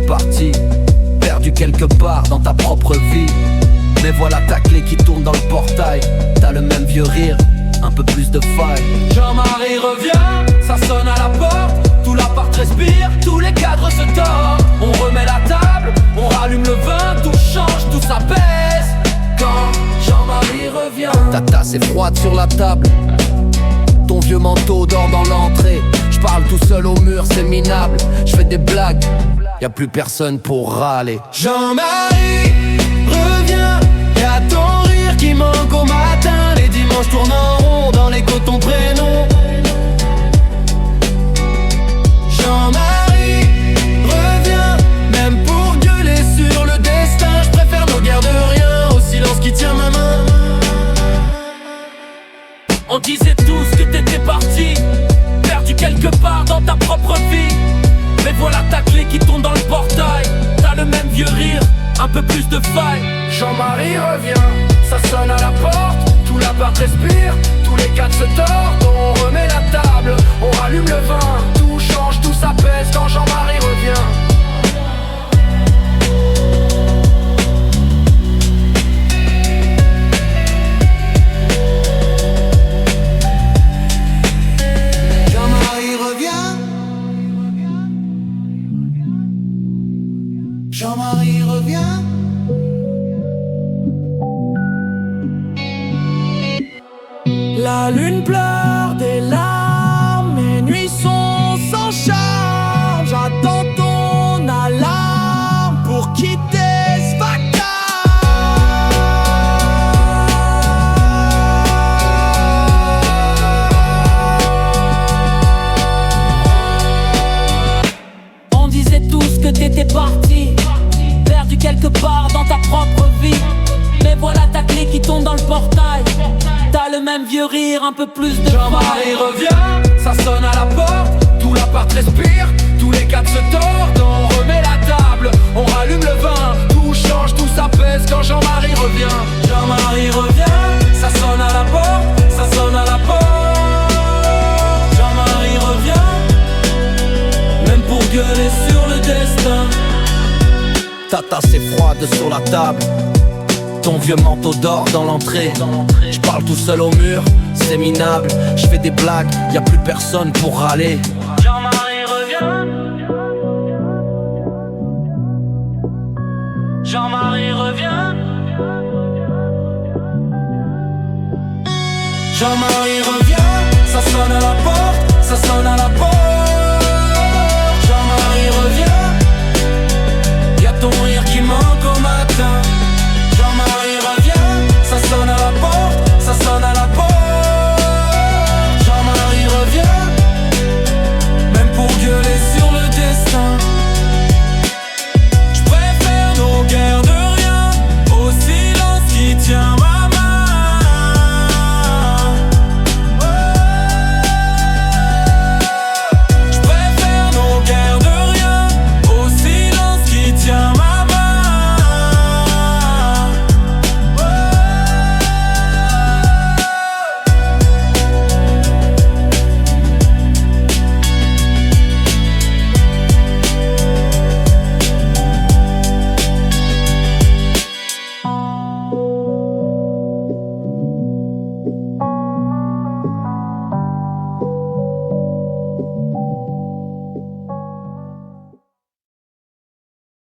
parti, perdu quelque part dans ta propre vie. Mais voilà ta clé qui tourne dans le portail. T'as le même vieux rire, un peu plus de faille. Jean-Marie revient, ça sonne à la porte. Tout l'appart respire, tous les cadres se tordent. On remet la table, on rallume le vin. Tout change, tout s'apaise quand Jean-Marie revient. Ta tasse est froide sur la table, ton vieux manteau dort dans l'entrée. Je parle tout seul au mur, c'est minable. Je fais des blagues, y'a plus personne pour râler. Jean-Marie revient, y'a ton rire qui manque au matin. Les dimanches tournent en rond dans l'écho de ton prénom. Jean-Marie revient, même pour gueuler sur le destin. Je préfère nos guerres de rien au silence qui tient ma main. On disait tous que t'étais parti, perdu quelque part dans ta propre vie. Mais voilà ta clé qui tourne dans le portail. T'as le même vieux rire, un peu plus de faille. Jean-Marie revient, ça sonne à la porte. Tout l'appart respire, tous les cadres se tordent. On remet la table, on rallume le vin. Tout change, tout s'apaise quand Jean-Marie revient. Jean-Marie revient. La lune pleure des larmes, mes nuits sont sans charme. J'attends ton alarme pour quitter ce vacarme. On disait tous que t'étais parti, perdu quelque part dans ta propre vie. Mais voilà ta clé qui tombe dans le portail. T'as le même vieux rire, un peu plus de Jean-Marie revient, ça sonne à la porte. Tout l'appart respire, tous les cadres se tordent. On remet la table, on rallume le vin. Tout change, tout s'apaise quand Jean-Marie revient. Jean-Marie revient, ça sonne à la porte, ça sonne à la porte. Jean-Marie revient, même pour gueuler sur le destin. Ta tasse est froide sur la table, ton vieux manteau dort dans l'entrée. Je parle tout seul au mur, c'est minable. Je fais des blagues, y'a plus personne pour râler. Jean-Marie revient. Jean-Marie revient. Jean-Marie revient. Ça sonne à la porte, ça sonne à